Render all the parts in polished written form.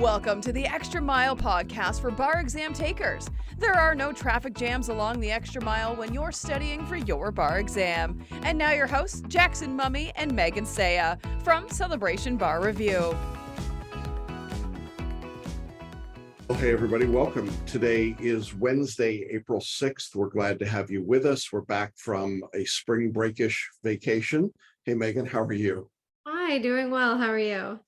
Welcome to the Extra Mile podcast for bar exam takers. There are no traffic jams along the extra mile when you're studying for your bar exam. And now your hosts, Jackson Mummy and Megan Saya from Celebration Bar Review. Hey everybody, welcome. Today is Wednesday, April 6th. We're glad to have you with us. We're back from a spring breakish vacation. Hey Megan, how are you? Hi, doing well. How are you?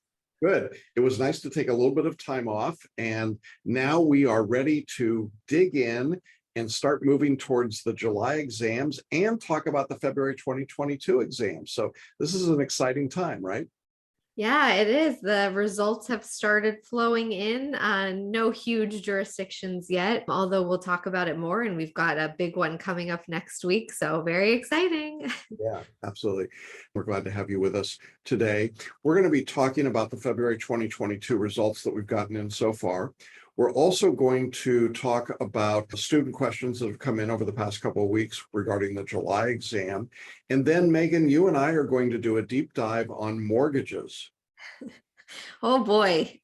Good. It was nice to take a little bit of time off, and now we are ready to dig in and start moving towards the July exams and talk about the February 2022 exams. So this is an exciting time, right? Yeah, it is. The results have started flowing in. No huge jurisdictions yet, although we'll talk about it more. And we've got a big one coming up next week. So very exciting. Yeah, absolutely. We're glad to have you with us today. We're going to be talking about the February 2022 results that we've gotten in so far. We're also going to talk about the student questions that have come in over the past couple of weeks regarding the July exam. And then, Megan, you and I are going to do a deep dive on mortgages. Oh boy.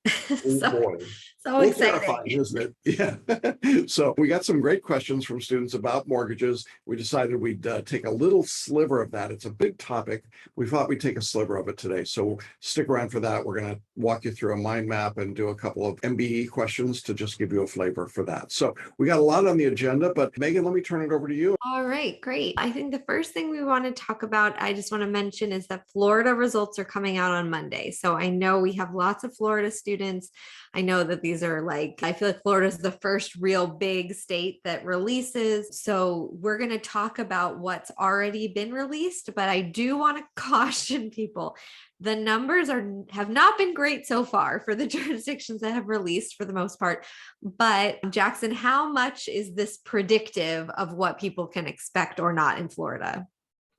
So exciting. Terrifying, isn't it? Yeah. So we got some great questions from students about mortgages. We decided we'd take a little sliver of that. It's a big topic. We thought we'd take a sliver of it today. So stick around for that. We're going to walk you through a mind map and do a couple of MBE questions to just give you a flavor for that. So we got a lot on the agenda, but Megan, let me turn it over to you. All right, great. I think the first thing we want to talk about, I just want to mention, is that Florida results are coming out on Monday. So I know we have lots of Florida students. I know that these are I feel like Florida is the first real big state that releases. So we're going to talk about what's already been released, but I do want to caution people. The numbers have not been great so far for the jurisdictions that have released for the most part. But Jackson, how much is this predictive of what people can expect or not in Florida?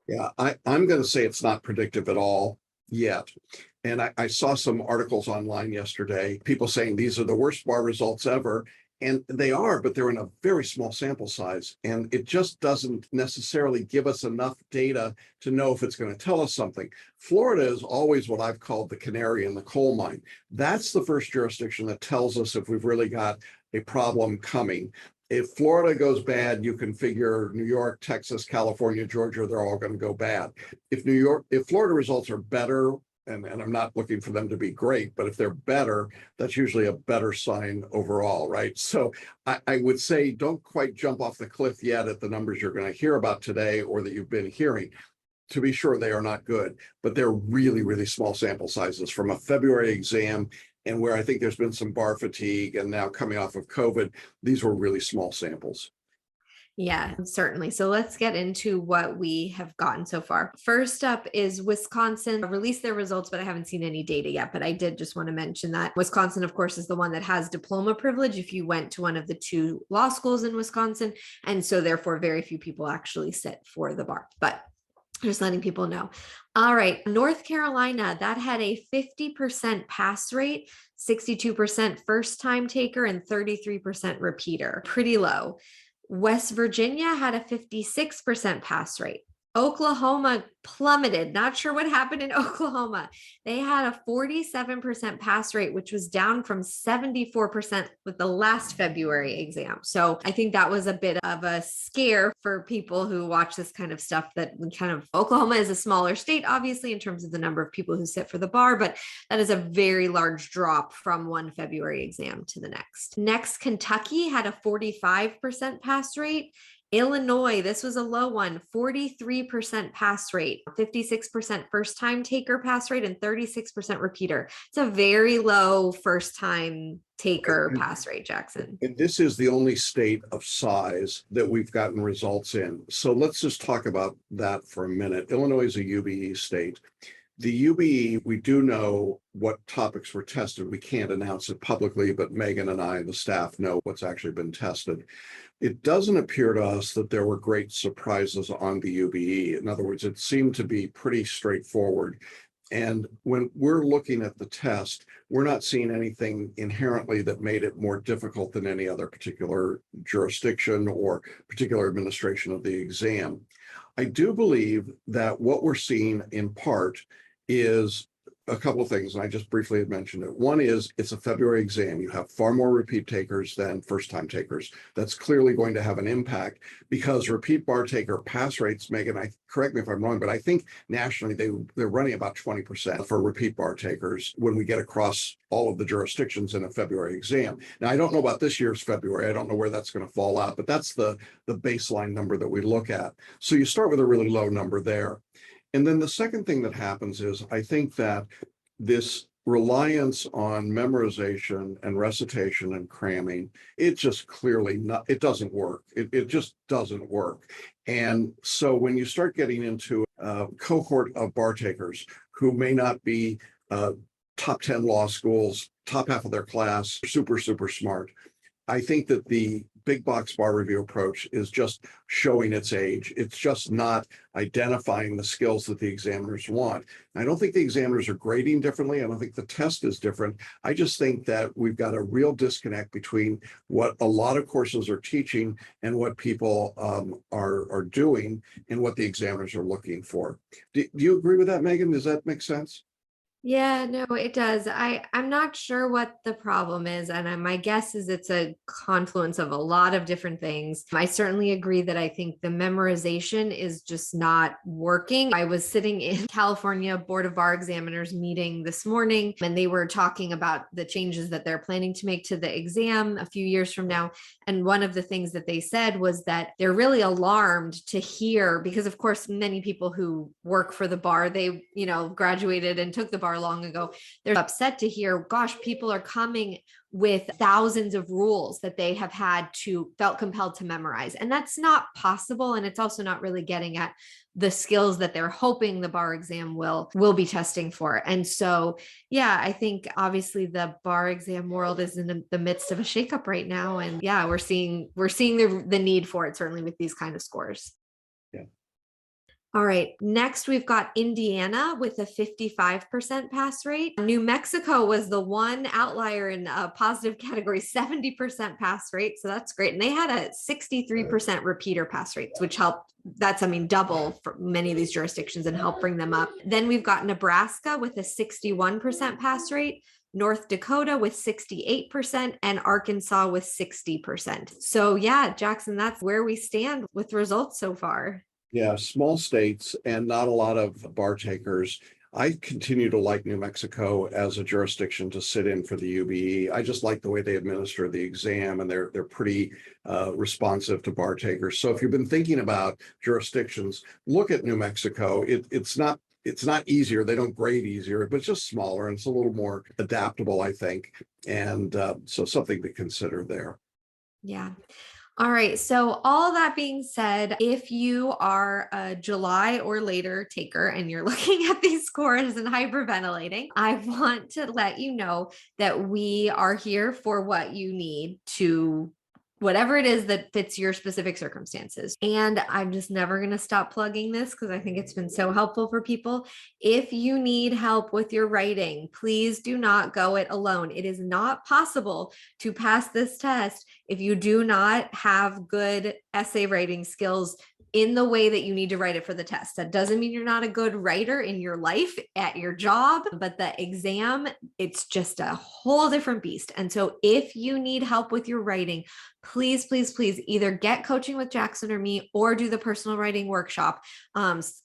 Yeah, I'm going to say it's not predictive at all yet. And I saw some articles online yesterday, people saying these are the worst bar results ever. And they are, but they're in a very small sample size. And it just doesn't necessarily give us enough data to know if it's going to tell us something. Florida is always what I've called the canary in the coal mine. That's the first jurisdiction that tells us if we've really got a problem coming. If Florida goes bad, you can figure New York, Texas, California, Georgia, they're all going to go bad. If Florida results are better, and I'm not looking for them to be great, but if they're better, that's usually a better sign overall, right? So I would say don't quite jump off the cliff yet at the numbers you're going to hear about today or that you've been hearing. To be sure, they are not good, but they're really, really small sample sizes from a February exam, and where I think there's been some bar fatigue and now coming off of COVID, these were really small samples. Yeah, certainly. So let's get into what we have gotten so far. First up is Wisconsin released their results, but I haven't seen any data yet. But I did just want to mention that Wisconsin, of course, is the one that has diploma privilege if you went to one of the two law schools in Wisconsin. And so therefore, very few people actually sit for the bar. But just letting people know. All right. North Carolina, that had a 50% pass rate, 62% first time taker, and 33% repeater. Pretty low. West Virginia had a 56% pass rate. Oklahoma plummeted. Not sure what happened in Oklahoma. They had a 47% pass rate, which was down from 74% with the last February exam. So I think that was a bit of a scare for people who watch this kind of stuff, that Oklahoma is a smaller state, obviously, in terms of the number of people who sit for the bar, but that is a very large drop from one February exam to the next. Next, Kentucky had a 45% pass rate. Illinois, this was a low one, 43% pass rate, 56% first time taker pass rate, and 36% repeater. It's a very low first time taker pass rate, Jackson. And this is the only state of size that we've gotten results in. So let's just talk about that for a minute. Illinois is a UBE state. The UBE, we do know what topics were tested. We can't announce it publicly, but Megan and I, the staff, know what's actually been tested. It doesn't appear to us that there were great surprises on the UBE. In other words, it seemed to be pretty straightforward. And when we're looking at the test, we're not seeing anything inherently that made it more difficult than any other particular jurisdiction or particular administration of the exam. I do believe that what we're seeing in part is a couple of things, and I just briefly had mentioned it. One is it's a February exam. You have far more repeat takers than first-time takers. That's clearly going to have an impact because repeat bar taker pass rates, Megan, correct me if I'm wrong, but I think nationally they're running about 20% for repeat bar takers when we get across all of the jurisdictions in a February exam. Now, I don't know about this year's February. I don't know where that's going to fall out, but that's the baseline number that we look at. So you start with a really low number there. And then the second thing that happens is I think that this reliance on memorization and recitation and cramming, it just clearly it doesn't work. It just doesn't work. And so when you start getting into a cohort of bar takers who may not be top 10 law schools, top half of their class, super, super smart, I think that the big box bar review approach is just showing its age. It's just not identifying the skills that the examiners want. I don't think the examiners are grading differently. I don't think the test is different. I just think that we've got a real disconnect between what a lot of courses are teaching and what people are doing and what the examiners are looking for. Do you agree with that, Megan? Does that make sense? Yeah, no, it does. I'm not sure what the problem is, and my guess is it's a confluence of a lot of different things. I certainly agree that I think the memorization is just not working. I was sitting in California Board of Bar Examiners meeting this morning, and they were talking about the changes that they're planning to make to the exam a few years from now. And one of the things that they said was that they're really alarmed to hear, because of course, many people who work for the bar, they, graduated and took the bar long ago. They're upset to hear, gosh, people are coming with thousands of rules that they have felt compelled to memorize. And that's not possible. And it's also not really getting at the skills that they're hoping the bar exam will be testing for. And so, yeah, I think obviously the bar exam world is in the midst of a shakeup right now. And yeah, we're seeing the need for it, certainly with these kind of scores. Yeah. All right, next we've got Indiana with a 55% pass rate. New Mexico was the one outlier in a positive category, 70% pass rate. So that's great. And they had a 63% repeater pass rates, which helped. That's, double for many of these jurisdictions and help bring them up. Then we've got Nebraska with a 61% pass rate, North Dakota with 68%, and Arkansas with 60%. So yeah, Jackson, that's where we stand with results so far. Yeah, small states and not a lot of bar takers. I continue to like New Mexico as a jurisdiction to sit in for the UBE. I just like the way they administer the exam, and they're pretty responsive to bar takers. So if you've been thinking about jurisdictions, look at New Mexico. It's not easier. They don't grade easier, but it's just smaller and it's a little more adaptable, I think. And so something to consider there. Yeah. All right. So all that being said, if you are a July or later taker and you're looking at these scores and hyperventilating, I want to let you know that we are here for what you need to whatever it is that fits your specific circumstances. And I'm just never going to stop plugging this because I think it's been so helpful for people. If you need help with your writing, please do not go it alone. It is not possible to pass this test if you do not have good essay writing skills in the way that you need to write it for the test. That doesn't mean you're not a good writer in your life, at your job, but the exam, it's just a whole different beast. And so if you need help with your writing, please, please, please either get coaching with Jackson or me or do the personal writing workshop.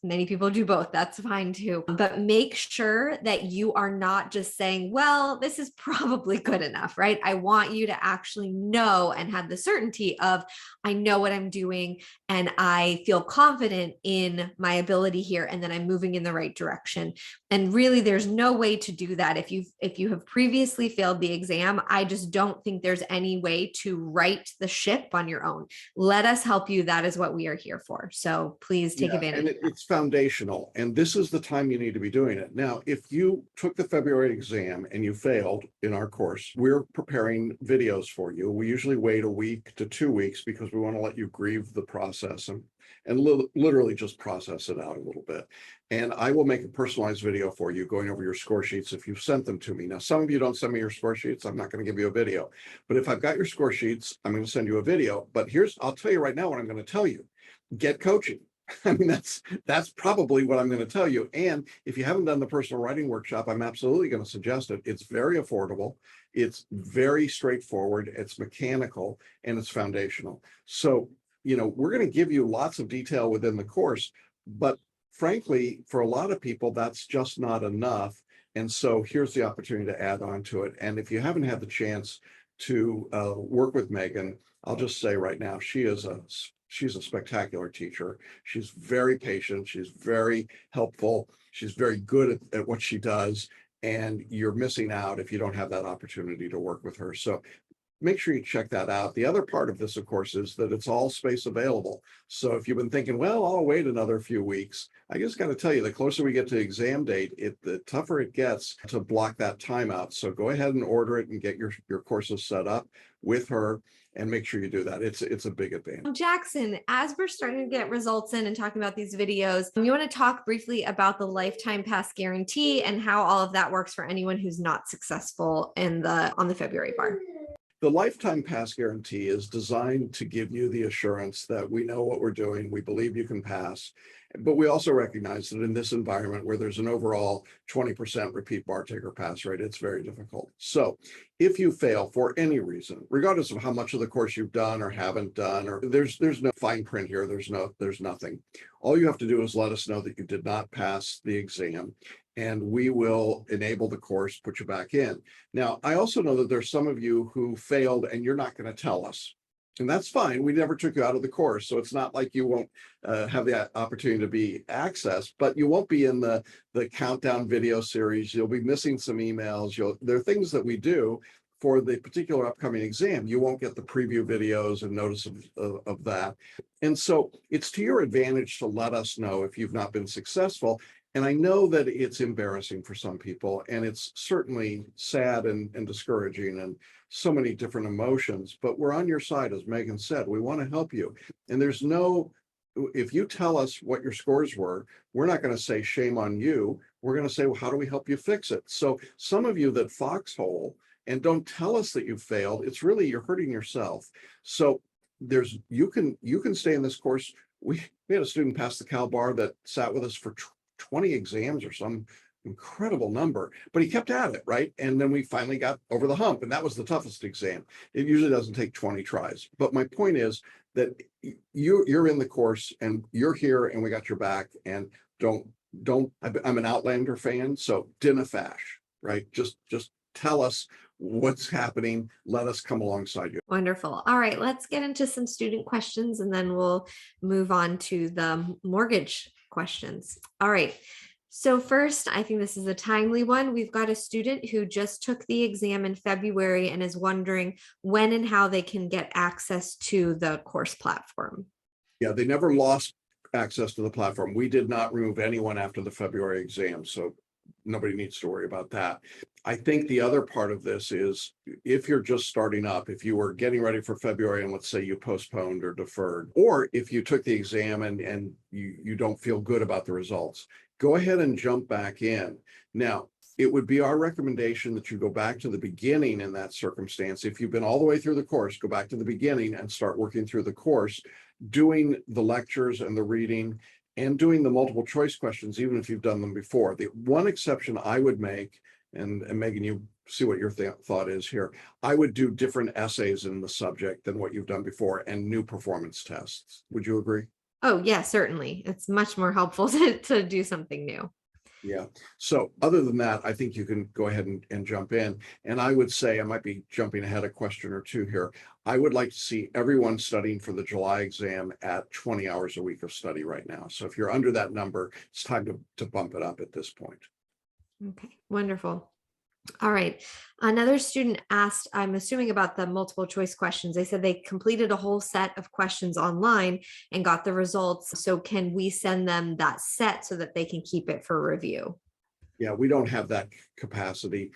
Many people do both. That's fine too. But make sure that you are not just saying, well, this is probably good enough, right? I want you to actually know and have the certainty of, I know what I'm doing and I feel confident in my ability here and that I'm moving in the right direction. And really, there's no way to do that. If you have previously failed the exam, I just don't think there's any way to right the ship on your own. Let us help you. That is what we are here for. So please take advantage. And it's foundational. And this is the time you need to be doing it. Now, if you took the February exam and you failed in our course, we're preparing videos for you. We usually wait a week to 2 weeks because we want to let you grieve the process and literally just process it out a little bit. And I will make a personalized video for you going over your score sheets if you've sent them to me. Now, some of you don't send me your score sheets. I'm not going to give you a video. But if I've got your score sheets, I'm going to send you a video. But I'll tell you right now what I'm going to tell you. Get coaching. I mean, that's probably what I'm going to tell you. And if you haven't done the personal writing workshop, I'm absolutely going to suggest it. It's very affordable. It's very straightforward. It's mechanical and it's foundational. So, we're going to give you lots of detail within the course, but frankly, for a lot of people, that's just not enough. And so here's the opportunity to add on to it. And if you haven't had the chance to work with Megan, I'll just say right now, she's a spectacular teacher. She's very patient. She's very helpful. She's very good at what she does. And you're missing out if you don't have that opportunity to work with her. So make sure you check that out. The other part of this, of course, is that it's all space available. So if you've been thinking, well, I'll wait another few weeks, I just got to tell you, the closer we get to exam date, the tougher it gets to block that time out. So go ahead and order it and get your courses set up with her and make sure you do that. It's a big advantage. Jackson, as we're starting to get results in and talking about these videos, you want to talk briefly about the lifetime pass guarantee and how all of that works for anyone who's not successful on the February bar. The lifetime pass guarantee is designed to give you the assurance that we know what we're doing, we believe you can pass, but we also recognize that in this environment where there's an overall 20% repeat bar taker pass rate, it's very difficult. So if you fail for any reason, regardless of how much of the course you've done or haven't done, or there's no fine print here, there's nothing. All you have to do is let us know that you did not pass the exam, and we will enable the course, put you back in. Now, I also know that there's some of you who failed and you're not going to tell us. And that's fine. We never took you out of the course. So it's not like you won't have the opportunity to be accessed, but you won't be in the countdown video series. You'll be missing some emails. There are things that we do for the particular upcoming exam. You won't get the preview videos and notice of that. And so it's to your advantage to let us know if you've not been successful. And I know that it's embarrassing for some people, and it's certainly sad and discouraging and so many different emotions, but we're on your side, as Megan said. We want to help you. And if you tell us what your scores were, we're not going to say shame on you. We're going to say, well, how do we help you fix it? So some of you that foxhole and don't tell us that you failed, it's really, you're hurting yourself. So you can stay in this course. We had a student pass the Cal Bar that sat with us for 20 exams or some incredible number, but he kept at it, right? And then we finally got over the hump, and that was the toughest exam. It usually doesn't take 20 tries. But my point is that you're in the course and you're here and we got your back. And I'm an Outlander fan, so dinna fash, right? Just tell us what's happening. Let us come alongside you. Wonderful. All right, let's get into some student questions and then we'll move on to the mortgage questions. All right. So first, I think this is a timely one. We've got a student who just took the exam in February and is wondering when and how they can get access to the course platform. Yeah, they never lost access to the platform. We did not remove anyone after the February exam, so nobody needs to worry about that. I think the other part of this is if you're just starting up, if you were getting ready for February and let's say you postponed or deferred, or if you took the exam and you don't feel good about the results, go ahead and jump back in. Now, it would be our recommendation that you go back to the beginning in that circumstance. If you've been all the way through the course, go back to the beginning and start working through the course, doing the lectures and the reading and doing the multiple choice questions, even if you've done them before. The one exception I would make, and Megan, you see what your thought is here, I would do different essays in the subject than what you've done before and new performance tests. Would you agree? Oh, yeah, certainly. It's much more helpful to do something new. Yeah. So other than that, I think you can go ahead and jump in. And I would say, I might be jumping ahead a question or two here. I would like to see everyone studying for the July exam at 20 hours a week of study right now. So if you're under that number, it's time to bump it up at this point. Okay, wonderful. All right. Another student asked, I'm assuming about the multiple choice questions. They said they completed a whole set of questions online and got the results. So can we send them that set so that they can keep it for review? Yeah, we don't have that capacity.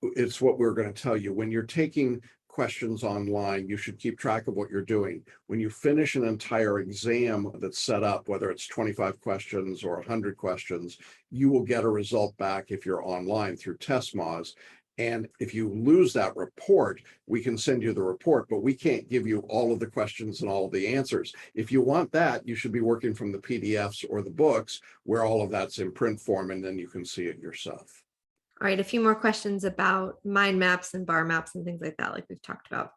It's what we're going to tell you. When you're taking questions online, you should keep track of what you're doing. When you finish an entire exam that's set up, whether it's 25 questions or 100 questions, you will get a result back if you're online through TestMoz. And if you lose that report, we can send you the report, but we can't give you all of the questions and all of the answers. If you want that, you should be working from the PDFs or the books where all of that's in print form, and then you can see it yourself. All right, a few more questions about mind maps and bar maps and things like that, like we've talked about.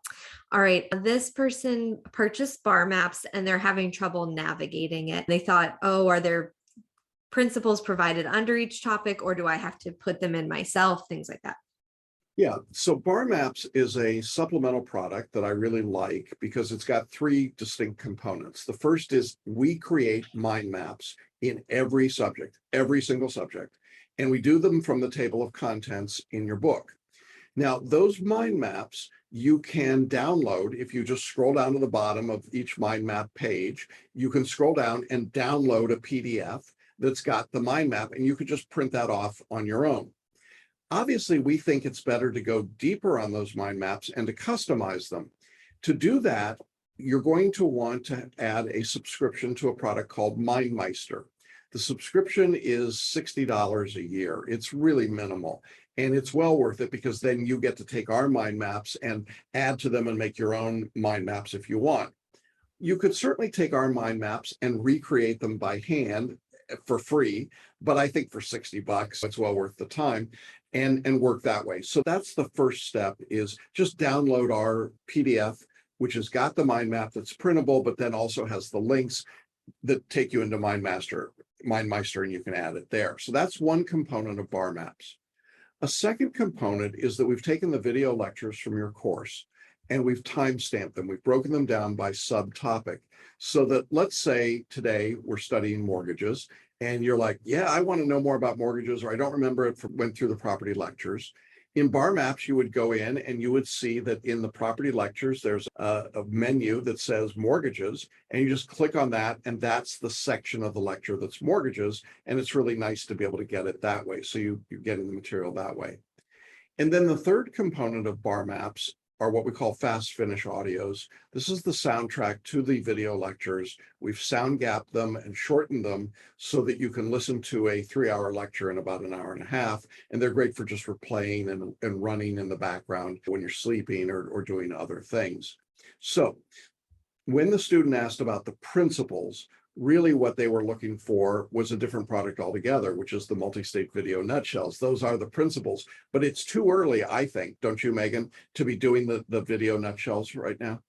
All right, this person purchased bar maps and they're having trouble navigating it. They thought, oh, are there principles provided under each topic, or do I have to put them in myself? Things like that. Yeah, so Bar Maps is a supplemental product that I really like because it's got three distinct components. The first is we create mind maps in every subject, every single subject, and we do them from the table of contents in your book. Now, those mind maps you can download. If you just scroll down to the bottom of each mind map page, you can scroll down and download a PDF that's got the mind map, and you could just print that off on your own. Obviously, we think it's better to go deeper on those mind maps and to customize them. To do that, you're going to want to add a subscription to a product called MindMeister. The subscription is $60 a year. It's really minimal, and it's well worth it because then you get to take our mind maps and add to them and make your own mind maps if you want. You could certainly take our mind maps and recreate them by hand for free, but I think for $60, it's well worth the time and work that way. So that's the first step, is just download our PDF, which has got the mind map that's printable, but then also has the links that take you into MindMeister, and you can add it there. So that's one component of Bar Maps. A second component is that we've taken the video lectures from your course and we've time-stamped them. We've broken them down by subtopic so that, let's say today we're studying mortgages and you're like, yeah, I want to know more about mortgages, or I don't remember it went through the property lectures. In Bar Maps, you would go in and you would see that in the property lectures, there's a menu that says mortgages, and you just click on that, and that's the section of the lecture that's mortgages, and it's really nice to be able to get it that way. So you're getting the material that way. And then the third component of Bar Maps are what we call fast finish audios. This is the soundtrack to the video lectures. We've sound gapped them and shortened them so that you can listen to a 3-hour lecture in about an hour and a half. And they're great for just replaying and running in the background when you're sleeping or doing other things. So when the student asked about the principles, really what they were looking for was a different product altogether, which is the multi-state video nutshells. Those are the principles, but it's too early, I think, don't you, Megan, to be doing the video nutshells right now?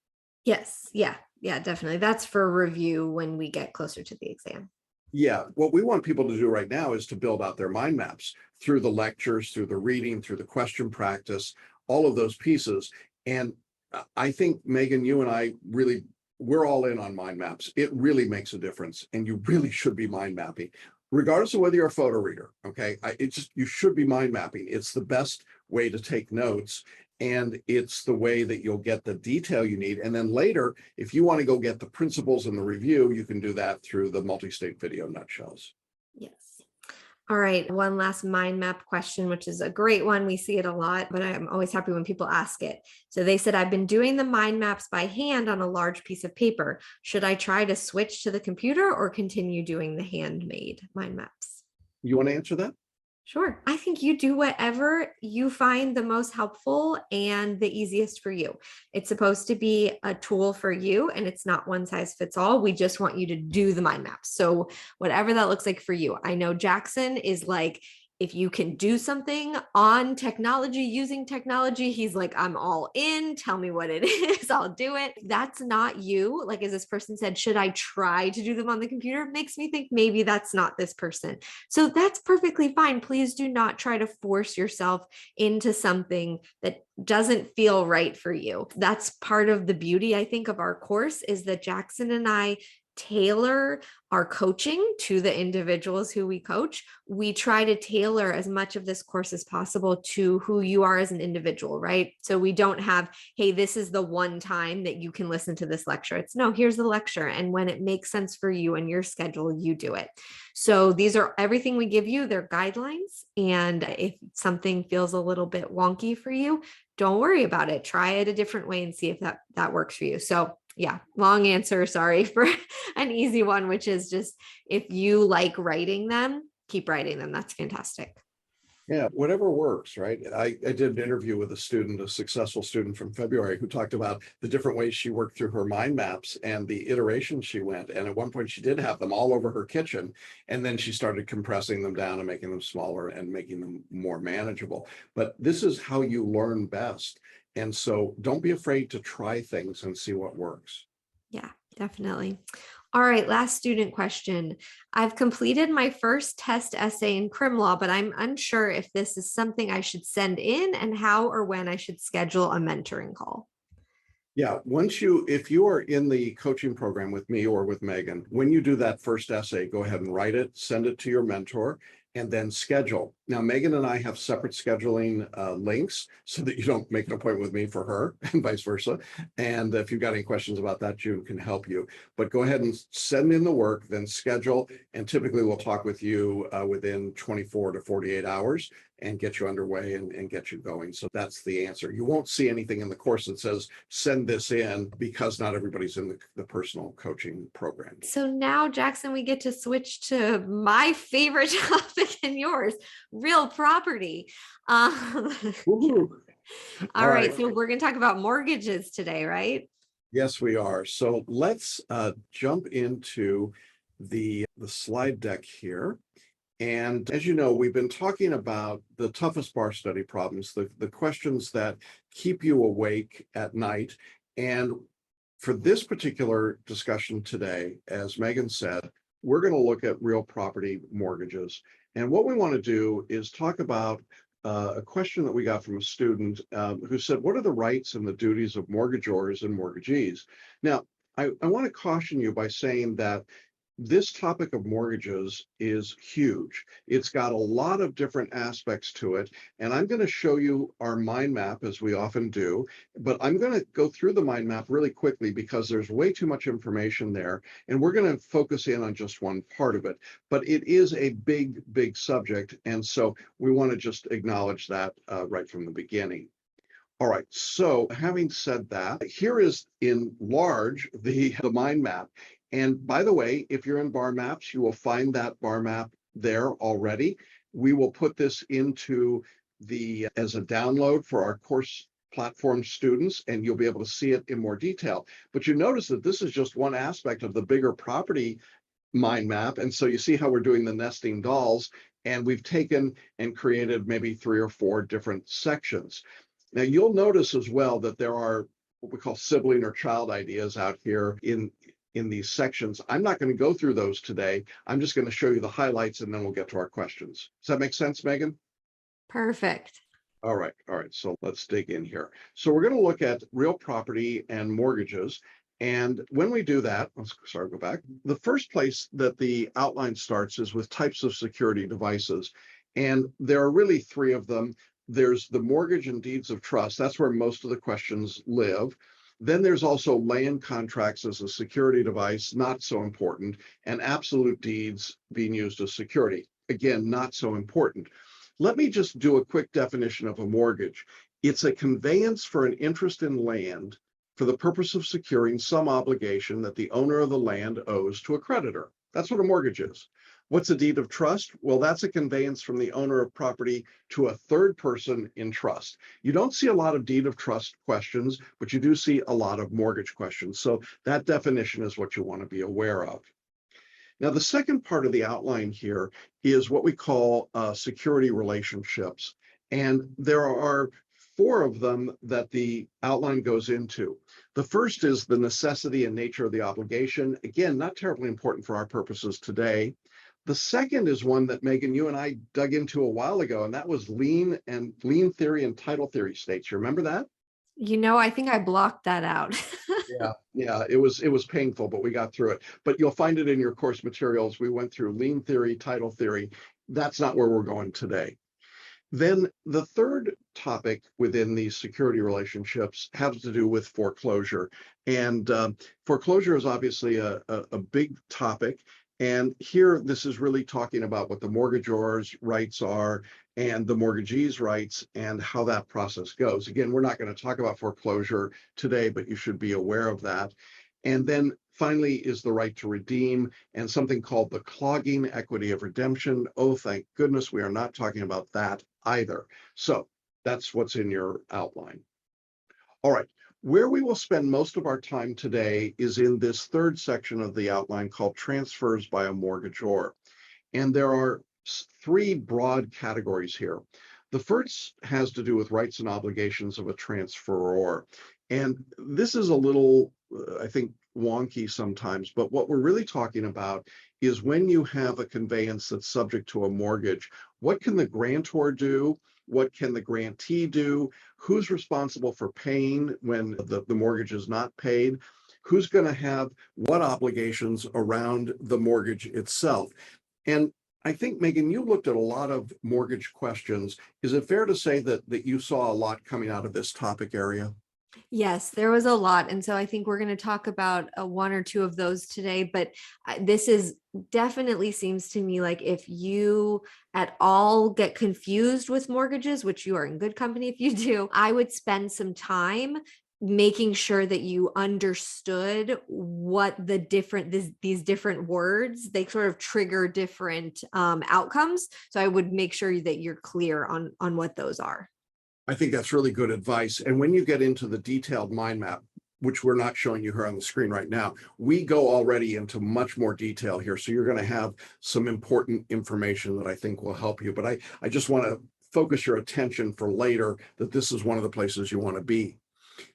Yes. Yeah, definitely. That's for review when we get closer to the exam. Yeah, what we want people to do right now is to build out their mind maps through the lectures, through the reading, through the question practice, all of those pieces. And I think, Megan, you and I really, we're all in on mind maps. It really makes a difference, and you really should be mind mapping, regardless of whether you're a photo reader. Okay, you should be mind mapping. It's the best way to take notes, and it's the way that you'll get the detail you need. And then later, if you want to go get the principles in the review, you can do that through the multi-state video nutshells. Yes. All right. One last mind map question, which is a great one. We see it a lot, but I'm always happy when people ask it. So they said, I've been doing the mind maps by hand on a large piece of paper. Should I try to switch to the computer or continue doing the handmade mind maps? You want to answer that? Sure. I think you do whatever you find the most helpful and the easiest for you. It's supposed to be a tool for you, and it's not one size fits all. We just want you to do the mind maps. So whatever that looks like for you. I know Jackson is like, if you can do something on technology, using technology, he's like, I'm all in. Tell me what it is. I'll do it. That's not you. Like, as this person said, should I try to do them on the computer? Makes me think maybe that's not this person. So that's perfectly fine. Please do not try to force yourself into something that doesn't feel right for you. That's part of the beauty, I think, of our course, is that Jackson and I tailor our coaching to the individuals who we coach. We try to tailor as much of this course as possible to who you are as an individual, right? So we don't have, hey, this is the one time that you can listen to this lecture. It's no, here's the lecture. And when it makes sense for you and your schedule, you do it. So these are everything we give you. They're guidelines. And if something feels a little bit wonky for you, don't worry about it. Try it a different way and see if that works for you. So yeah, long answer. Sorry for an easy one, which is just, if you like writing them, keep writing them. That's fantastic. Yeah, whatever works, right? I did an interview with a student, a successful student from February, who talked about the different ways she worked through her mind maps and the iterations she went. And at one point, she did have them all over her kitchen. And then she started compressing them down and making them smaller and making them more manageable. But this is how you learn best. And so don't be afraid to try things and see what works. Yeah, definitely. All right, last student question. I've completed my first test essay in crim law, but I'm unsure if this is something I should send in and how or when I should schedule a mentoring call. Yeah, if you are in the coaching program with me or with Megan, when you do that first essay, go ahead and write it, send it to your mentor, and then schedule. Now, Megan and I have separate scheduling links so that you don't make an appointment with me for her and vice versa. And if you've got any questions about that, June can help you. But go ahead and send in the work, then schedule. And typically we'll talk with you within 24 to 48 hours and get you underway and get you going. So that's the answer. You won't see anything in the course that says, send this in, because not everybody's in the personal coaching program. So now, Jackson, we get to switch to my favorite topic and yours, real property. All right. So we're going to talk about mortgages today, right? Yes, we are. So let's jump into the slide deck here. And as you know, we've been talking about the toughest bar study problems, the questions that keep you awake at night. And for this particular discussion today, as Megan said, we're going to look at real property mortgages. And what we want to do is talk about a question that we got from a student who said, what are the rights and the duties of mortgagors and mortgagees? Now, I want to caution you by saying that this topic of mortgages is huge. It's got a lot of different aspects to it. And I'm going to show you our mind map, as we often do, but I'm going to go through the mind map really quickly because there's way too much information there. And we're going to focus in on just one part of it. But it is a big, big subject. And so we want to just acknowledge that right from the beginning. All right, so having said that, here is in large the mind map. And by the way, if you're in bar maps, you will find that bar map there already. We will put this into as a download for our course platform students, and you'll be able to see it in more detail. But you notice that this is just one aspect of the bigger property mind map. And so you see how we're doing the nesting dolls, and we've taken and created maybe 3 or 4 different sections. Now, you'll notice as well that there are what we call sibling or child ideas out here in these sections. I'm not going to go through those today. I'm just going to show you the highlights, and then we'll get to our questions. Does that make sense, Megan? Perfect. All right. So let's dig in here. So we're going to look at real property and mortgages. And when we do that, go back. The first place that the outline starts is with types of security devices. And there are really 3 of them. There's the mortgage and deeds of trust. That's where most of the questions live. Then there's also land contracts as a security device, not so important, and absolute deeds being used as security. Again, not so important. Let me just do a quick definition of a mortgage. It's a conveyance for an interest in land for the purpose of securing some obligation that the owner of the land owes to a creditor. That's what a mortgage is. What's a deed of trust? Well, that's a conveyance from the owner of property to a third person in trust. You don't see a lot of deed of trust questions, but you do see a lot of mortgage questions. So that definition is what you want to be aware of. Now, the second part of the outline here is what we call security relationships. And there are 4 of them that the outline goes into. The first is the necessity and nature of the obligation. Again, not terribly important for our purposes today. The second is one that, Megan, you and I dug into a while ago, and that was lien theory and title theory states. You remember that? I think I blocked that out. Yeah, it was painful, but we got through it. But you'll find it in your course materials. We went through lien theory, title theory. That's not where we're going today. Then the third topic within these security relationships has to do with foreclosure. And foreclosure is obviously a big topic. And here, this is really talking about what the mortgagor's rights are and the mortgagee's rights and how that process goes. Again, we're not going to talk about foreclosure today, but you should be aware of that. And then Finally is the right to redeem and something called the clogging equity of redemption. Oh, thank goodness we are not talking about that either. So that's what's in your outline. All right. Where we will spend most of our time today is in this third section of the outline called transfers by a mortgagor. And there are three broad categories here. The first has to do with rights and obligations of a transferor. And this is a little, I think, wonky sometimes, but what we're really talking about is when you have a conveyance that's subject to a mortgage, what can the grantor do? What can the grantee do? Who's responsible for paying when the mortgage is not paid? Who's going to have what obligations around the mortgage itself? And I think, Megan, you looked at a lot of mortgage questions. Is it fair to say that you saw a lot coming out of this topic area? Yes, there was a lot. And so I think we're going to talk about one or two of those today. But this is definitely seems to me like if you at all get confused with mortgages, which you are in good company if you do, I would spend some time making sure that you understood what the these different words, they sort of trigger different outcomes. So I would make sure that you're clear on what those are. I think that's really good advice. And when you get into the detailed mind map, which we're not showing you here on the screen right now, we go already into much more detail here. So you're going to have some important information that I think will help you. But I just want to focus your attention for later that this is one of the places you want to be.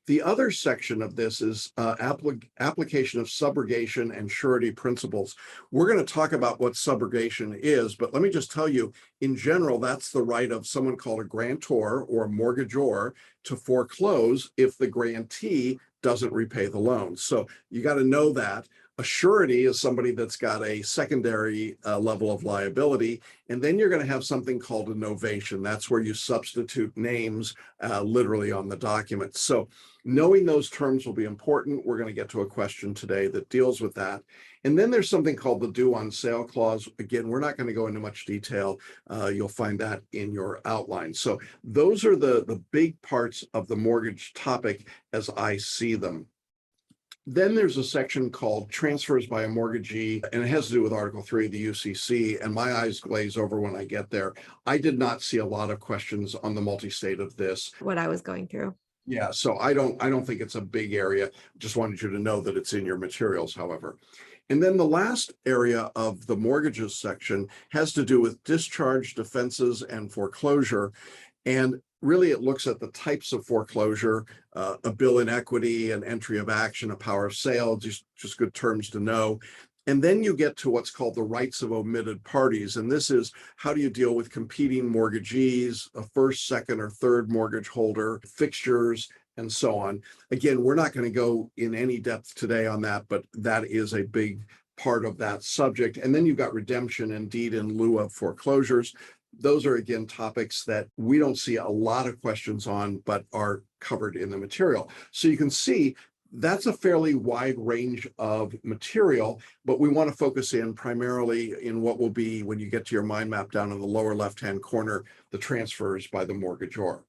The other section of this is application of subrogation and surety principles. We're going to talk about what subrogation is, but let me just tell you, in general, that's the right of someone called a grantor or a mortgagor to foreclose if the grantee doesn't repay the loan. So you got to know that. A surety is somebody that's got a secondary level of liability. And then you're going to have something called a novation. That's where you substitute names literally on the document. So knowing those terms will be important. We're going to get to a question today that deals with that. And then there's something called the due on sale clause. Again, we're not going to go into much detail. You'll find that in your outline. So those are the big parts of the mortgage topic as I see them. Then there's a section called transfers by a mortgagee, and it has to do with Article 3 of the UCC, and my eyes glaze over when I get there. I did not see a lot of questions on the multi-state of this. What I was going through. Yeah, so I don't think it's a big area. Just wanted you to know that it's in your materials, however. And then the last area of the mortgages section has to do with discharge, defenses, and foreclosure. And really, it looks at the types of foreclosure, a bill in equity, an entry of action, a power of sale, just good terms to know. And then you get to what's called the rights of omitted parties. And this is how do you deal with competing mortgagees, a first, second, or third mortgage holder, fixtures, and so on. Again, we're not going to go in any depth today on that, but that is a big part of that subject. And then you've got redemption and deed in lieu of foreclosures. Those are, again, topics that we don't see a lot of questions on, but are covered in the material. So you can see that's a fairly wide range of material, but we want to focus in primarily in what will be, when you get to your mind map down in the lower left-hand corner, the transfers by the mortgagor.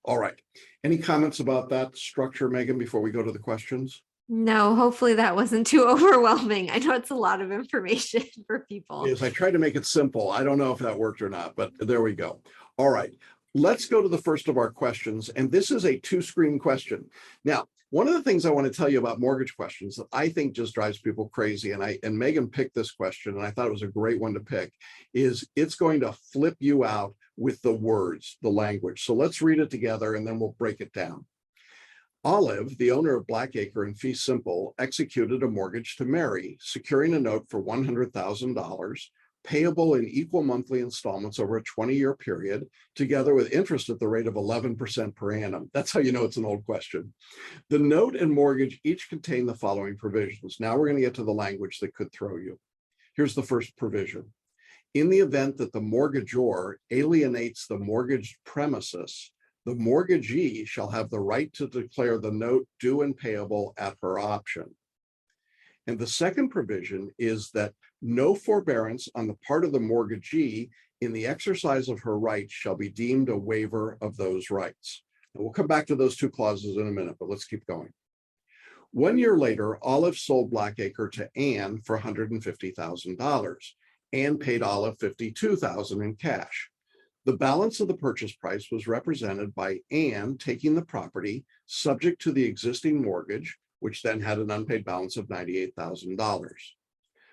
All right. Any comments about that structure, Megan, before we go to the questions? No, hopefully that wasn't too overwhelming. I know it's a lot of information for people. Yes, I tried to make it simple. I don't know if that worked or not, but there we go. All right, let's go to the first of our questions. And this is a two-screen question. Now, one of the things I want to tell you about mortgage questions that I think just drives people crazy, and Megan picked this question, and I thought it was a great one to pick, is it's going to flip you out with the words, the language. So let's read it together and then we'll break it down. Olive, the owner of Blackacre in fee simple, executed a mortgage to Mary, securing a note for $100,000, payable in equal monthly installments over a 20-year period, together with interest at the rate of 11% per annum. That's how you know it's an old question. The note and mortgage each contain the following provisions. Now we're going to get to the language that could throw you. Here's the first provision. In the event that the mortgagor alienates the mortgaged premises, the mortgagee shall have the right to declare the note due and payable at her option. And the second provision is that no forbearance on the part of the mortgagee in the exercise of her rights shall be deemed a waiver of those rights. And we'll come back to those two clauses in a minute, but let's keep going. 1 year later, Olive sold Blackacre to Anne for $150,000. Anne paid Olive $52,000 in cash. The balance of the purchase price was represented by Anne taking the property subject to the existing mortgage, which then had an unpaid balance of $98,000.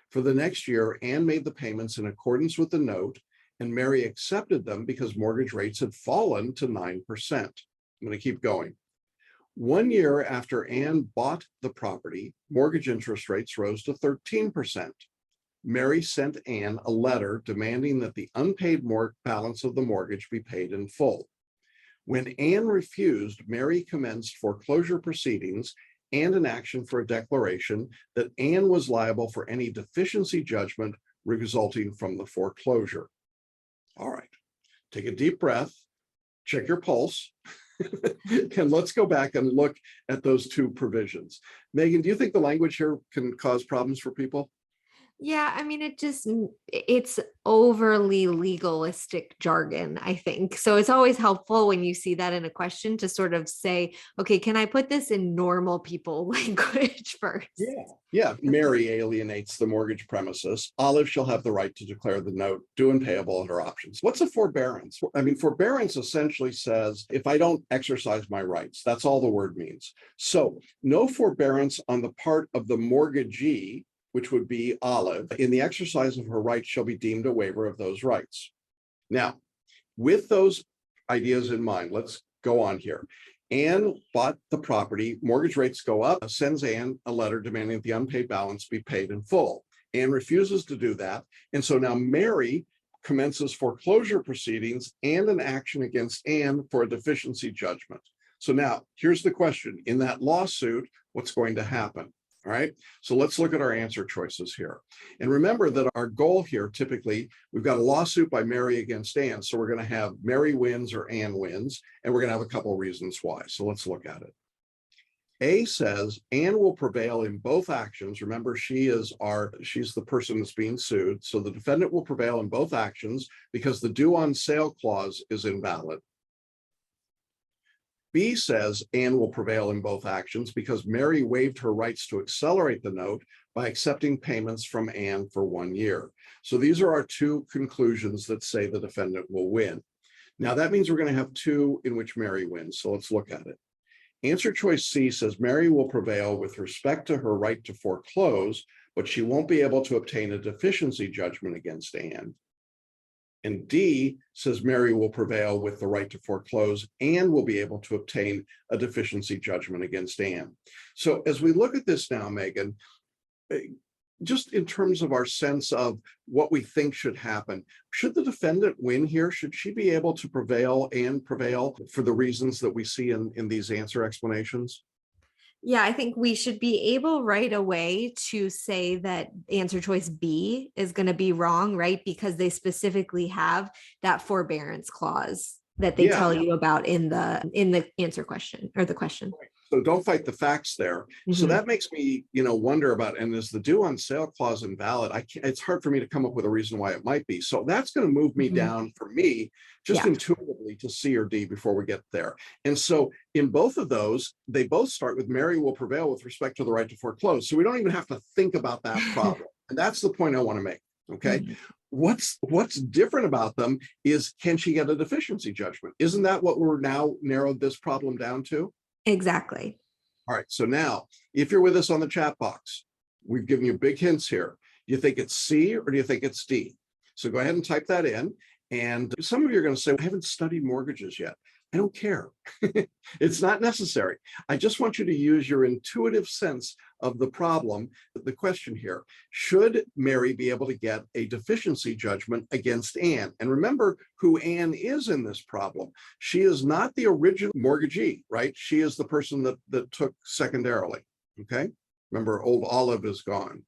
For the next year, Anne made the payments in accordance with the note, and Mary accepted them because mortgage rates had fallen to 9%. I'm going to keep going. 1 year after Anne bought the property, mortgage interest rates rose to 13%. Mary sent Anne a letter demanding that the unpaid balance of the mortgage be paid in full. When Anne refused, Mary commenced foreclosure proceedings and an action for a declaration that Anne was liable for any deficiency judgment resulting from the foreclosure. All right, take a deep breath, check your pulse, and let's go back and look at those two provisions. Megan, do you think the language here can cause problems for people? Yeah, I mean, it's overly legalistic jargon, I think. So it's always helpful when you see that in a question to sort of say, okay, can I put this in normal people language first? Yeah. Mary alienates the mortgage premises. Olive shall have the right to declare the note due and payable under options. What's a forbearance? I mean, forbearance essentially says, if I don't exercise my rights, that's all the word means. So no forbearance on the part of the mortgagee, which would be Olive, in the exercise of her rights shall be deemed a waiver of those rights. Now, with those ideas in mind, let's go on here. Anne bought the property, mortgage rates go up, sends Anne a letter demanding that the unpaid balance be paid in full. Anne refuses to do that. And so now Mary commences foreclosure proceedings and an action against Anne for a deficiency judgment. So now here's the question. In that lawsuit, what's going to happen? All right, so let's look at our answer choices here. And remember that our goal here, typically, we've got a lawsuit by Mary against Anne. So we're going to have Mary wins or Anne wins, and we're going to have a couple of reasons why. So let's look at it. A says Anne will prevail in both actions. Remember, she's the person that's being sued. So the defendant will prevail in both actions because the due on sale clause is invalid. B says Anne will prevail in both actions because Mary waived her rights to accelerate the note by accepting payments from Anne for 1 year. So these are our two conclusions that say the defendant will win. Now that means we're going to have two in which Mary wins. So let's look at it. Answer choice C says Mary will prevail with respect to her right to foreclose, but she won't be able to obtain a deficiency judgment against Anne. And D says Mary will prevail with the right to foreclose and will be able to obtain a deficiency judgment against Anne. So as we look at this now, Megan, just in terms of our sense of what we think should happen, should the defendant win here? Should she be able to prevail and prevail for the reasons that we see in these answer explanations? Yeah, I think we should be able right away to say that answer choice B is going to be wrong, right? Because they specifically have that forbearance clause that they tell you about in the answer question or the question. So don't fight the facts there. So that makes me, wonder about, and is the due on sale clause invalid? It's hard for me to come up with a reason why it might be. So that's going to move me down for me, just intuitively to C or D before we get there. And so in both of those, they both start with Mary will prevail with respect to the right to foreclose. So we don't even have to think about that problem. And that's the point I want to make. Okay. What's different about them is, can she get a deficiency judgment? Isn't that what we're now narrowed this problem down to? Exactly. All right. So now, if you're with us on the chat box, we've given you big hints here. Do you think it's C or do you think it's D? So go ahead and type that in. And some of you are going to say, I haven't studied mortgages yet. I don't care. It's not necessary. I just want you to use your intuitive sense of the problem. The question here, should Mary be able to get a deficiency judgment against Anne? And remember who Anne is in this problem. She is not the original mortgagee, right? She is the person that took secondarily, okay? Remember, old Olive is gone.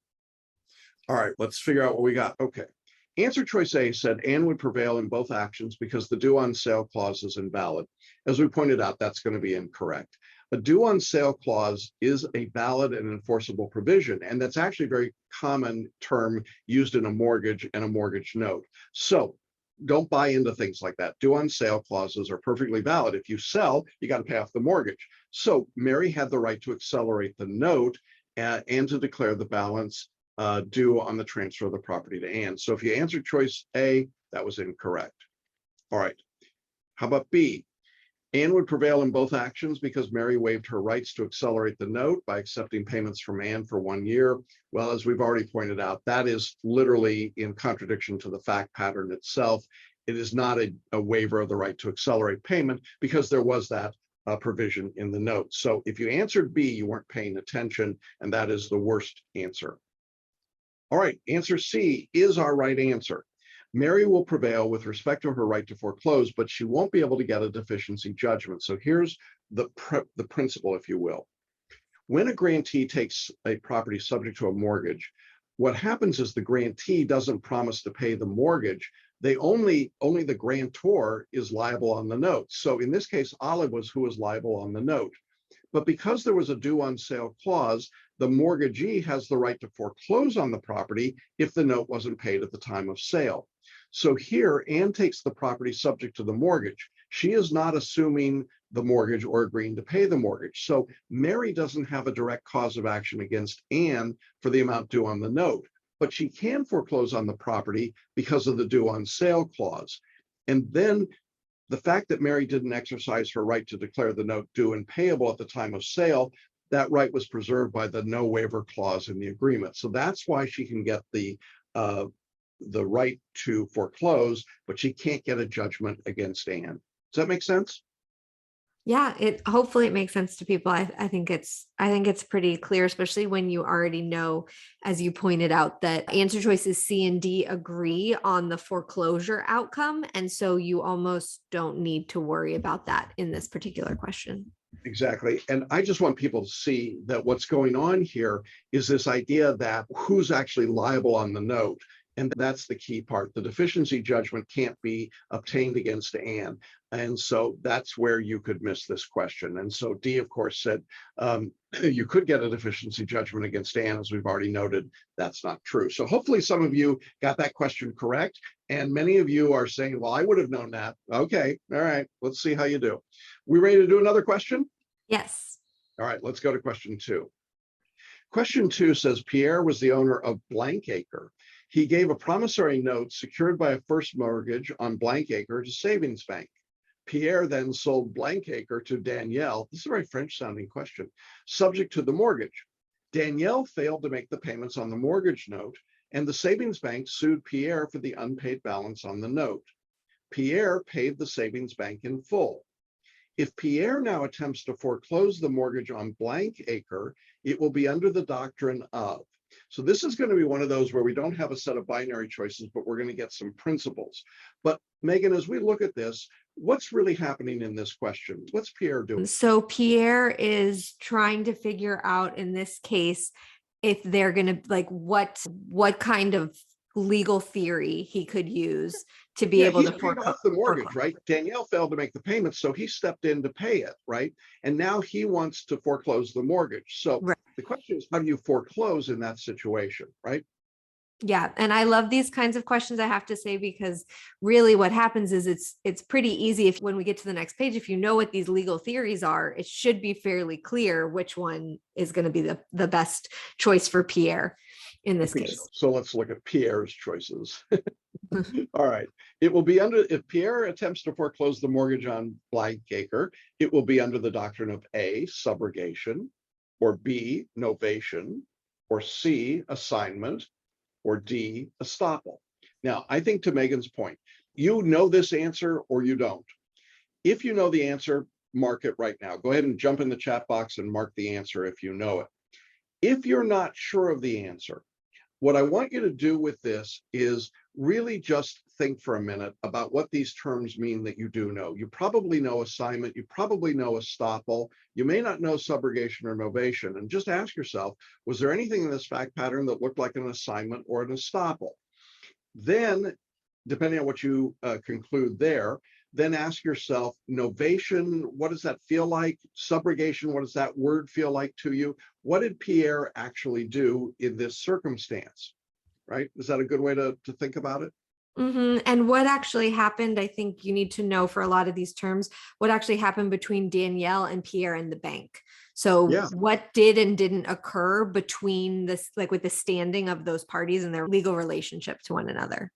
All right, let's figure out what we got. Okay. Answer choice A said Anne would prevail in both actions because the due on sale clause is invalid. As we pointed out, that's going to be incorrect. A due on sale clause is a valid and enforceable provision, and that's actually a very common term used in a mortgage and a mortgage note. So don't buy into things like that. Due on sale clauses are perfectly valid. If you sell, you got to pay off the mortgage. So Mary had the right to accelerate the note and to declare the balance due on the transfer of the property to Anne. So if you answered choice A, that was incorrect. All right. How about B? Anne would prevail in both actions because Mary waived her rights to accelerate the note by accepting payments from Anne for 1 year. Well, as we've already pointed out, that is literally in contradiction to the fact pattern itself. It is not a waiver of the right to accelerate payment because there was that provision in the note. So if you answered B, you weren't paying attention, and that is the worst answer. All right, answer C is our right answer. Mary will prevail with respect to her right to foreclose, but she won't be able to get a deficiency judgment. So here's the principle, if you will. When a grantee takes a property subject to a mortgage, what happens is the grantee doesn't promise to pay the mortgage. Only the grantor is liable on the note. So in this case, Olive was who was liable on the note. But because there was a due on sale clause, the mortgagee has the right to foreclose on the property if the note wasn't paid at the time of sale. So here, Anne takes the property subject to the mortgage. She is not assuming the mortgage or agreeing to pay the mortgage. So Mary doesn't have a direct cause of action against Anne for the amount due on the note, but she can foreclose on the property because of the due on sale clause. And then the fact that Mary didn't exercise her right to declare the note due and payable at the time of sale, that right was preserved by the no waiver clause in the agreement. So that's why she can get the right to foreclose, but she can't get a judgment against Anne. Does that make sense? Yeah, hopefully it makes sense to people. I think it's pretty clear, especially when you already know, as you pointed out, that answer choices C and D agree on the foreclosure outcome. And so you almost don't need to worry about that in this particular question. Exactly. And I just want people to see that what's going on here is this idea that who's actually liable on the note. And that's the key part. The deficiency judgment can't be obtained against Anne. And so that's where you could miss this question. And so D, of course, said you could get a deficiency judgment against Anne, as we've already noted. That's not true. So hopefully some of you got that question correct. And many of you are saying, well, I would have known that. Okay. All right. Let's see how you do. We ready to do another question? Yes. All right. Let's go to question 2. Question 2 says Pierre was the owner of blank acre. He gave a promissory note secured by a first mortgage on blank acre to Savings Bank. Pierre then sold blank acre to Danielle. This is a very French sounding question. Subject to the mortgage. Danielle failed to make the payments on the mortgage note, and the Savings Bank sued Pierre for the unpaid balance on the note. Pierre paid the Savings Bank in full. If Pierre now attempts to foreclose the mortgage on blank acre, it will be under the doctrine of. So this is going to be one of those where we don't have a set of binary choices, but we're going to get some principles. But Megan, as we look at this, what's really happening in this question? What's Pierre doing? So Pierre is trying to figure out in this case if they're going to what kind of legal theory he could use to be able to paid off the mortgage, right? Danielle failed to make the payment, so he stepped in to pay it, right? And now he wants to foreclose the mortgage. So the question is, how do you foreclose in that situation, right? Yeah. And I love these kinds of questions, I have to say, because really what happens is it's pretty easy when we get to the next page, if you know what these legal theories are, it should be fairly clear which one is going to be the best choice for Pierre in this case. So let's look at Pierre's choices. All right. It will be if Pierre attempts to foreclose the mortgage on blank acre, it will be under the doctrine of A, subrogation, or B, novation, or C, assignment, or D, estoppel. Now, I think to Megan's point, you know this answer or you don't. If you know the answer, mark it right now. Go ahead and jump in the chat box and mark the answer if you know it. If you're not sure of the answer, what I want you to do with this is really just think for a minute about what these terms mean that you do know. You probably know assignment, you probably know estoppel, you may not know subrogation or novation, and just ask yourself, was there anything in this fact pattern that looked like an assignment or an estoppel? Then, depending on what you conclude there, then ask yourself, novation, what does that feel like? Subrogation, what does that word feel like to you? What did Pierre actually do in this circumstance, right? Is that a good way to think about it? And what actually happened, I think you need to know for a lot of these terms, what actually happened between Danielle and Pierre and the bank. So Yeah. what did and didn't occur between this, like with the standing of those parties and their legal relationship to one another.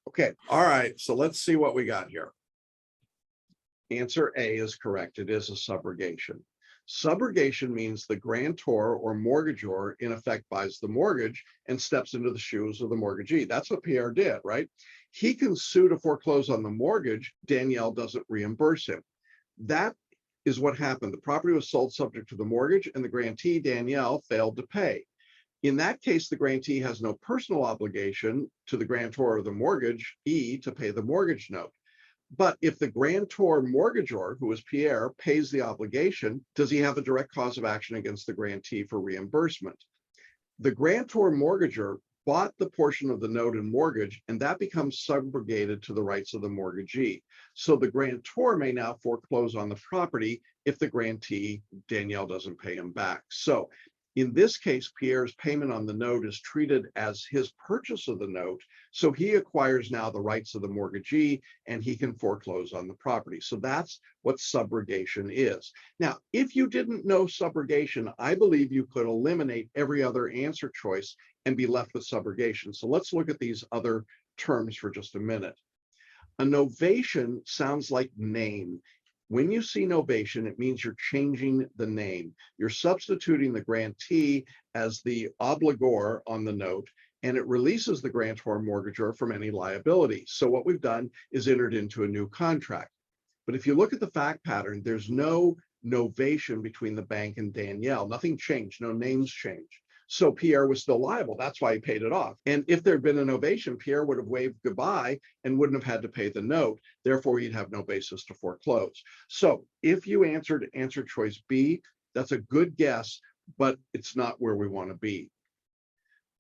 Okay. All right. So let's see what we got here. Answer A is correct. It is a subrogation. Subrogation means the grantor or mortgagor in effect buys the mortgage and steps into the shoes of the mortgagee. That's what Pierre did, right? He can sue to foreclose on the mortgage. Danielle doesn't reimburse him. That is what happened. The property was sold subject to the mortgage, and the grantee, Danielle, failed to pay. In that case, the grantee has no personal obligation to the grantor or the mortgagee to pay the mortgage note. But if the grantor mortgagor, who is Pierre, pays the obligation, does he have a direct cause of action against the grantee for reimbursement? The grantor mortgagor bought the portion of the note and mortgage, and that becomes subrogated to the rights of the mortgagee. So the grantor may now foreclose on the property if the grantee, Danielle, doesn't pay him back. So in this case, Pierre's payment on the note is treated as his purchase of the note. So he acquires now the rights of the mortgagee and he can foreclose on the property. So that's what subrogation is. Now, if you didn't know subrogation, I believe you could eliminate every other answer choice and be left with subrogation. So let's look at these other terms for just a minute. A novation sounds like name. When you see novation, it means you're changing the name. You're substituting the grantee as the obligor on the note, and it releases the grantor mortgagor from any liability. So what we've done is entered into a new contract. But if you look at the fact pattern, there's no novation between the bank and Danielle. Nothing changed, no names changed. So Pierre was still liable. That's why he paid it off. And if there'd been a novation, Pierre would have waved goodbye and wouldn't have had to pay the note. Therefore, he'd have no basis to foreclose. So if you answered answer choice B, that's a good guess, but it's not where we want to be.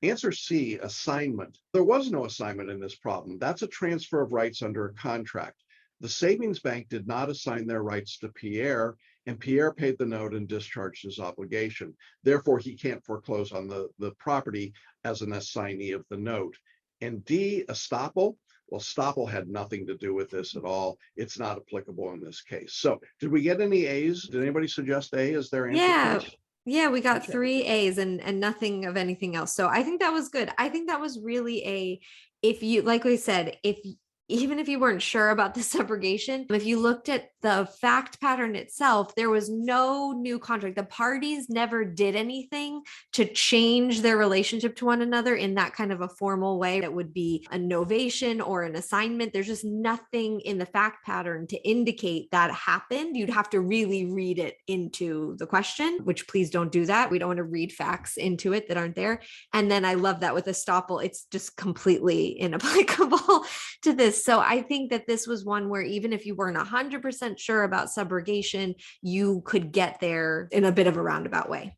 Answer C, assignment. There was no assignment in this problem. That's a transfer of rights under a contract. The savings bank did not assign their rights to Pierre, and Pierre paid the note and discharged his obligation. Therefore, he can't foreclose on the property as an assignee of the note. And D, estoppel. Well, estoppel had nothing to do with this at all. It's not applicable in this case. So did we get any A's? Did anybody suggest A as their answer? Yeah, we got 3 A's and nothing of anything else. So I think that was good. I think that was really if you, like we said, even if you weren't sure about the subrogation, if you looked at the fact pattern itself, there was no new contract. The parties never did anything to change their relationship to one another in that kind of a formal way that would be a novation or an assignment. There's just nothing in the fact pattern to indicate that happened. You'd have to really read it into the question, which please don't do that. We don't want to read facts into it that aren't there. And then I love that with estoppel, it's just completely inapplicable to this. So I think that this was one where even if you weren't 100% sure about subrogation, you could get there in a bit of a roundabout way.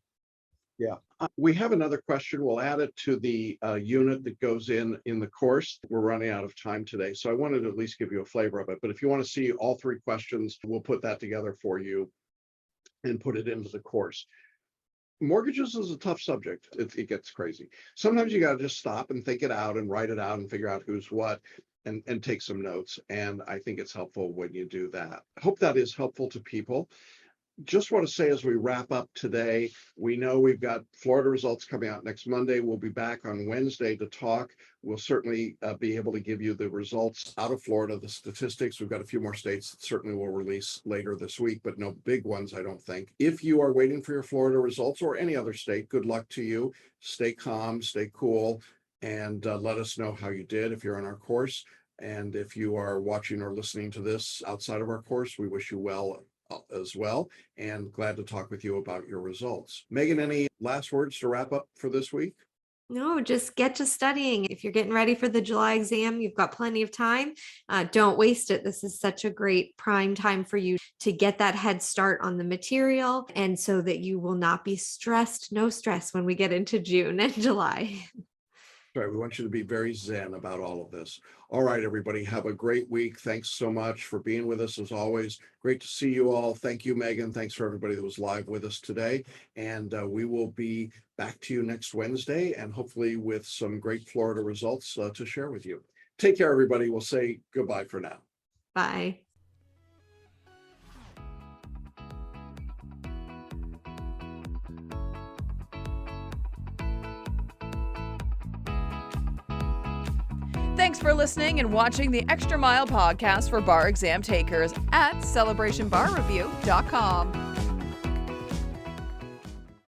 Yeah, we have another question. We'll add it to the unit that goes in the course. We're running out of time today, so I wanted to at least give you a flavor of it. But if you want to see all 3 questions, we'll put that together for you and put it into the course. Mortgages is a tough subject. It gets crazy. Sometimes you got to just stop and think it out and write it out and figure out who's what. And take some notes. And I think it's helpful when you do that. I hope that is helpful to people. Just want to say as we wrap up today, we know we've got Florida results coming out next Monday. We'll be back on Wednesday to talk. We'll certainly be able to give you the results out of Florida, the statistics. We've got a few more states that certainly will release later this week, but no big ones, I don't think. If you are waiting for your Florida results or any other state, good luck to you. Stay calm, stay cool, and let us know how you did if you're in our course. And if you are watching or listening to this outside of our course, we wish you well as well, and glad to talk with you about your results. Megan, any last words to wrap up for this week? No, just get to studying. If you're getting ready for the July exam, you've got plenty of time. Don't waste it. This is such a great prime time for you to get that head start on the material, and so that you will not be stressed, no stress when we get into June and July. Right, we want you to be very zen about all of this. All right, everybody, have a great week. Thanks so much for being with us as always. Great to see you all. Thank you, Megan. Thanks for everybody that was live with us today. And we will be back to you next Wednesday and hopefully with some great Florida results to share with you. Take care, everybody. We'll say goodbye for now. Bye. Thanks for listening and watching the Extra Mile podcast for bar exam takers at celebrationbarreview.com.